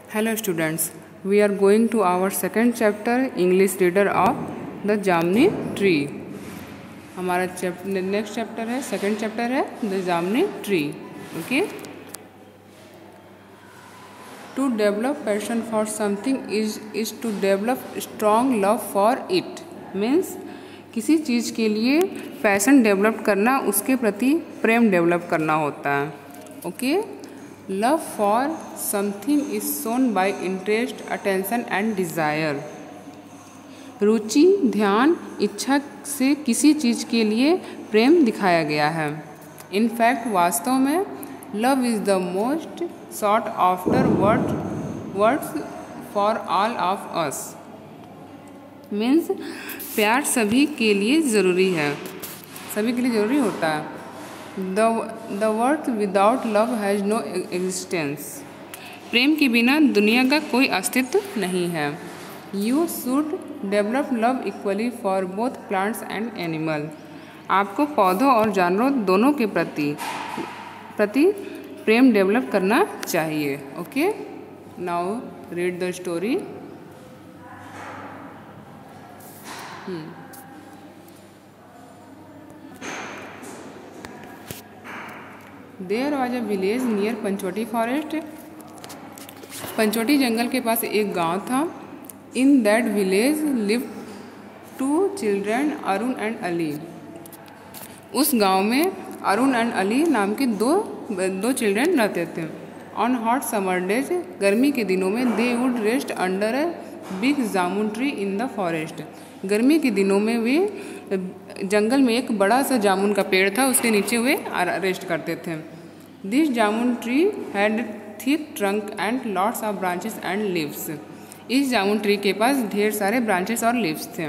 Hello students, we are going to our second chapter English reader of the Jamni tree. हमारा next chapter है, second chapter है the Jamni tree. Okay. To develop passion for something is to develop strong love for it. Means किसी चीज़ के लिए passion develop करना, उसके प्रति प्रेम डेवलप करना होता है. Okay. Love for something is shown by interest, attention and desire. रुचि, ध्यान, इच्छा से किसी चीज़ के लिए प्रेम दिखाया गया है. इनफैक्ट वास्तव में love is the most sought after words for all of us. Means प्यार सभी के लिए ज़रूरी है, सभी के लिए ज़रूरी होता है. The world without love has no existence. प्रेम के बिना दुनिया का कोई अस्तित्व नहीं है. You should develop love equally for both plants and animal. आपको पौधों और जानवरों दोनों के प्रति प्रेम डेवलप करना चाहिए. Okay. Now read the story. There was a village near Panchavati forest. Panchavati जंगल के पास एक गांव था. In that village live 2 children, Arun and Ali. उस गांव में अरुण एंड अली नाम के दो चिल्ड्रन रहते थे. ऑन हॉट समर डेज, गर्मी के दिनों में they would rest under a big jamun tree in the forest. गर्मी के दिनों में वे जंगल में एक बड़ा सा जामुन का पेड़ था, उसके नीचे वे रेस्ट करते थे. This jamun tree had thick trunk and lots of branches and leaves. इस जामुन ट्री के पास ढेर सारे ब्रांचेस और लीव्स थे.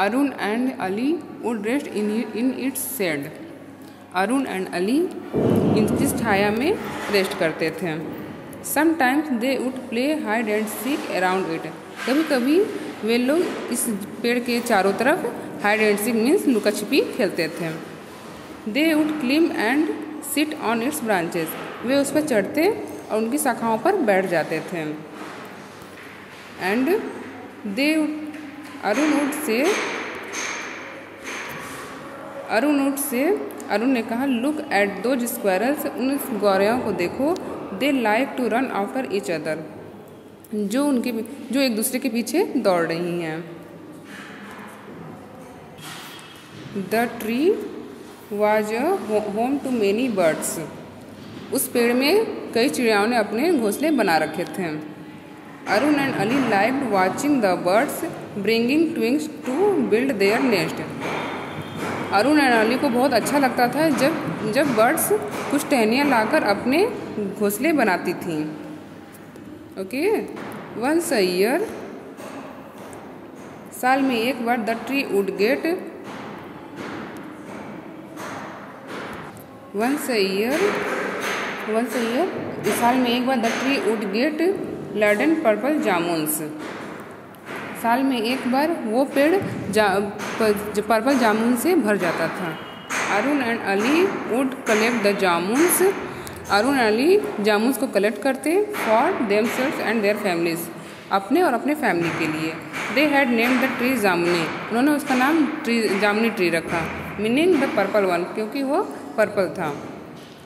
Arun and Ali would rest in its shade. Arun and Ali इस छाया में रेस्ट करते थे. Sometimes they would play hide and seek around it. कभी कभी वे लोग इस पेड़ के चारों तरफ हाइड एंड सीक मीन्स लुका छिपी खेलते थे. They would climb and sit on its branches. वे उस पर चढ़ते और उनकी शाखाओं पर बैठ जाते थे. एंड दे अरुण ने कहा, लुक एट दोज स्क्वायरल्स. उन गौरैयों को देखो. They like to run after each other. जो एक दूसरे के पीछे दौड़ रही हैं. The tree was a home to many birds. उस पेड़ में कई चिड़ियाओं ने अपने घोंसले बना रखे थे. Arun and Ali liked watching the birds bringing twigs to build their nest. Arun and Ali को बहुत अच्छा लगता था जब बर्ड्स कुछ टहनियाँ लाकर अपने घोंसले बनाती थीं. ओके. वंस अ ईयर, साल में एक बार, द ट्री वुड गेट साल में एक बार the tree would get laden purple jamuns. साल में एक बार वो पेड़ पर्पल जामुन से भर जाता था. Arun and Ali would collect the jamuns. Arun Ali jamuns को कलेक्ट करते for themselves and their families. अपने और अपने फैमिली के लिए. They had named the tree Jamuni. उन्होंने उसका नाम जामुनी ट्री रखा. मीनिंग द पर्पल वन, क्योंकि वो पर्पल था.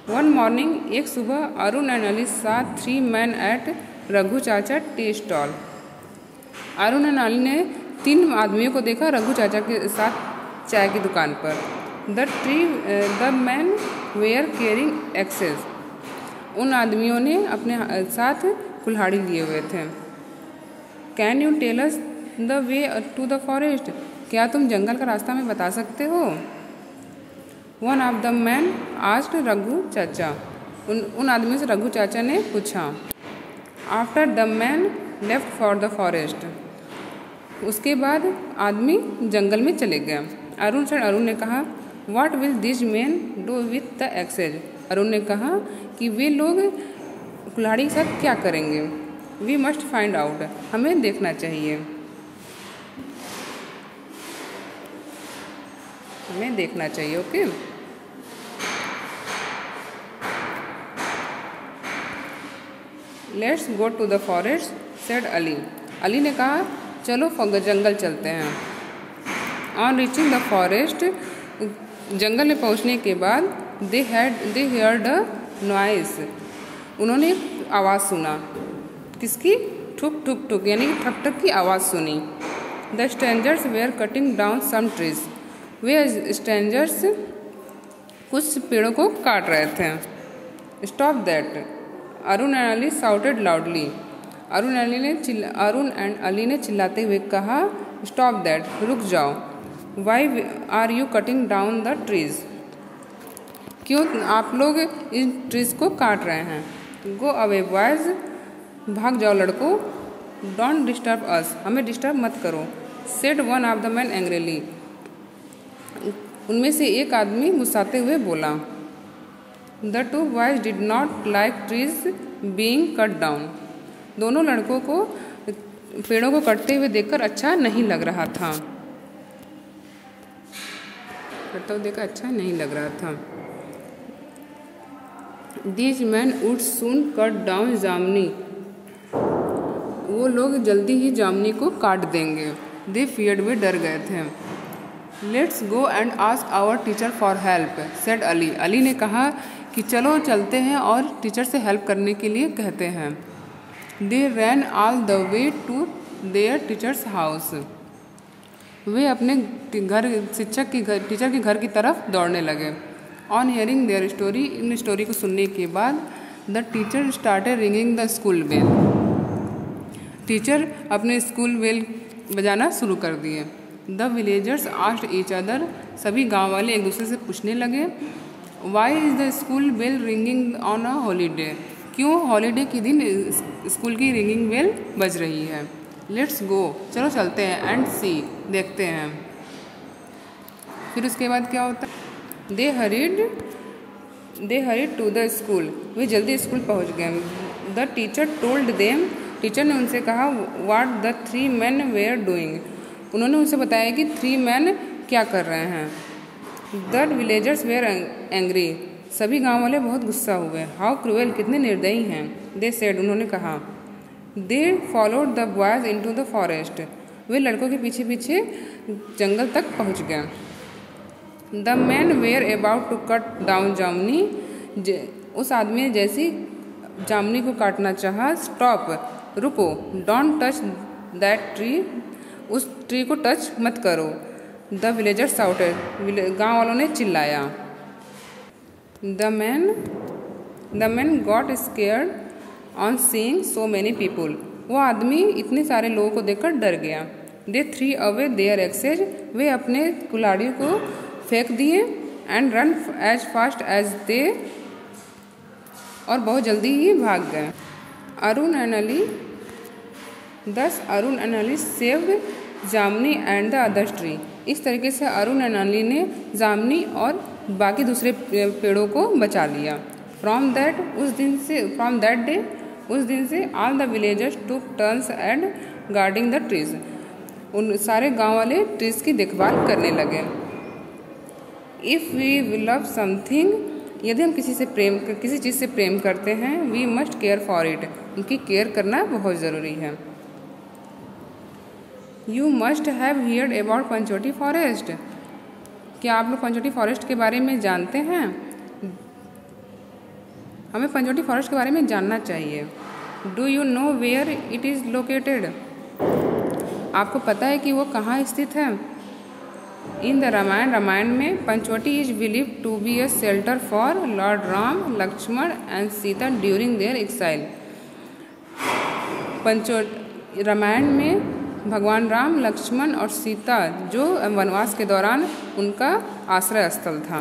वन मॉर्निंग, एक सुबह, अरुण एंड अली साथ 3 men एट रघु चाचा tea stall. Arun and Ali ने 3 आदमियों को देखा रघु चाचा के साथ चाय की दुकान पर. The man were carrying axes. उन आदमियों ने अपने साथ कुल्हाड़ी लिए हुए थे. Can you tell us the way to the forest. क्या तुम जंगल का रास्ता हमें बता सकते हो. One of the man asked Raghu chacha. उन आदमियों से रघु चाचा ने पूछा. After the man left for the forest. उसके बाद आदमी जंगल में चले गए. अरुण ने कहा, what will this man do with the axes. Arun ने कहा कि वे लोग कुल्हाड़ी के साथ क्या करेंगे. We must find out. हमें देखना चाहिए. Okay. Let's go to the forest said Ali. Ali ने कहा चलो जंगल चलते हैं। ऑन रीचिंग द फॉरेस्ट, जंगल में पहुंचने के बाद दे हेयर्ड अ नॉइस, उन्होंने एक आवाज़ सुना। किसकी? ठुक ठुक ठुक, यानी कि ठक ठक की आवाज़ सुनी। The strangers were cutting down some trees, वे स्ट्रेंजर्स कुछ पेड़ों को काट रहे थे। Stop that, Arun and Ali shouted loudly, Arun and Ali ने चिल्लाते हुए कहा स्टॉप दैट, रुक जाओ। Why are you cutting down the trees, क्यों आप लोग इन ट्रीज को काट रहे हैं। गो अवे बॉयज, भाग जाओ लड़कों। डोंट डिस्टर्ब अस, हमें डिस्टर्ब मत करो। Said one of the man angrily, उनमें से एक आदमी गुस्साते हुए बोला। The two boys did not like trees being cut down, दोनों लड़कों को पेड़ों को कटते हुए देखकर अच्छा नहीं लग रहा था। कटता हुआ देखकर अच्छा नहीं लग रहा था। These man would soon cut down जामनी, वो लोग जल्दी ही जामनी को काट देंगे। दे फियर्ड, वे डर गए थे। Let's go and ask our teacher for help, said Ali, Ali ने कहा कि चलो चलते हैं और टीचर से हेल्प करने के लिए कहते हैं। They ran all the way to their teacher's house, वे अपने घर टीचर के घर की तरफ दौड़ने लगे। ऑन हियरिंग देयर स्टोरी, इन स्टोरी को सुनने के बाद the teacher started ringing the school bell, teacher अपने स्कूल बेल बजाना शुरू कर दिए। The villagers asked each other, सभी गांव वाले एक दूसरे से पूछने लगे why is the school bell ringing on a holiday, क्यों हॉलीडे के दिन स्कूल की रिंगिंग बेल बज रही है। लेट्स गो, चलो चलते हैं। एंड सी, देखते हैं। फिर उसके बाद क्या होता है? They hurried to the school, वे जल्दी स्कूल पहुंच गए। The teacher told them, teacher ने उनसे कहा what the three man were doing, उन्होंने उनसे बताया कि थ्री मैन क्या कर रहे हैं। द विलेजर्स वेयर एंग्री, सभी गांव वाले बहुत गुस्सा हुए। हाउ क्रूएल, कितने निर्दयी हैं। दे सेड, उन्होंने कहा। They followed the boys into the forest, वे लड़कों के पीछे पीछे जंगल तक पहुंच गए। The man were about to cut down Jamuni, उस आदमी ने जैसी जामनी को काटना चाहा। स्टॉप, रुको। डोंट टच दैट ट्री, उस ट्री को टच मत करो। द विलेजर्स शाउटेड, गाँव वालों ने चिल्लाया। The man got scared on seeing so many people, वो आदमी इतने सारे लोगों को देखकर डर गया। They threw away their axes, वे अपने कुल्हाड़ियों को फेंक दिए। And ran as fast as they, और बहुत जल्दी ही भाग गए। Arun and Ali saved Jamni and the other tree, इस तरीके से अरुण एंड अली ने जामनी और बाकी दूसरे पेड़ों को बचा लिया। फ्रॉम दैट डे, उस दिन से all the villagers took turns and guarding the trees, उन सारे गांव वाले ट्रीज की देखभाल करने लगे। इफ़ वी लव समथिंग, यदि हम किसी चीज़ से प्रेम करते हैं, we must care for it, उनकी केयर करना बहुत ज़रूरी है। You must have heard about Panchavati forest, क्या आप लोग पंचवटी फॉरेस्ट के बारे में जानते हैं? हमें पंचवटी फॉरेस्ट के बारे में जानना चाहिए। Do you know where it is located, आपको पता है कि वो कहाँ स्थित है? इन द रामायण में Panchavati is believe to be a shelter for lord Ram, Lakshman and Sita during their exile, Ramayana में भगवान राम, लक्ष्मण और सीता जो वनवास के दौरान उनका आश्रय स्थल था।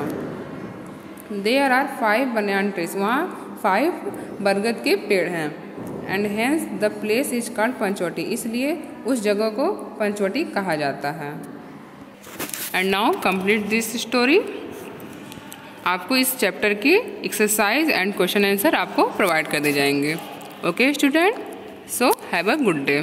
देयर आर 5 बनियान ट्रीज, वहाँ 5 बरगद के पेड़ हैं। And hence the place is called Panchavati, इसलिए उस जगह को पंचवटी कहा जाता है। And now complete this story, आपको इस चैप्टर की एक्सरसाइज एंड क्वेश्चन आंसर आपको प्रोवाइड कर दिए जाएंगे। Okay student, so have a good day.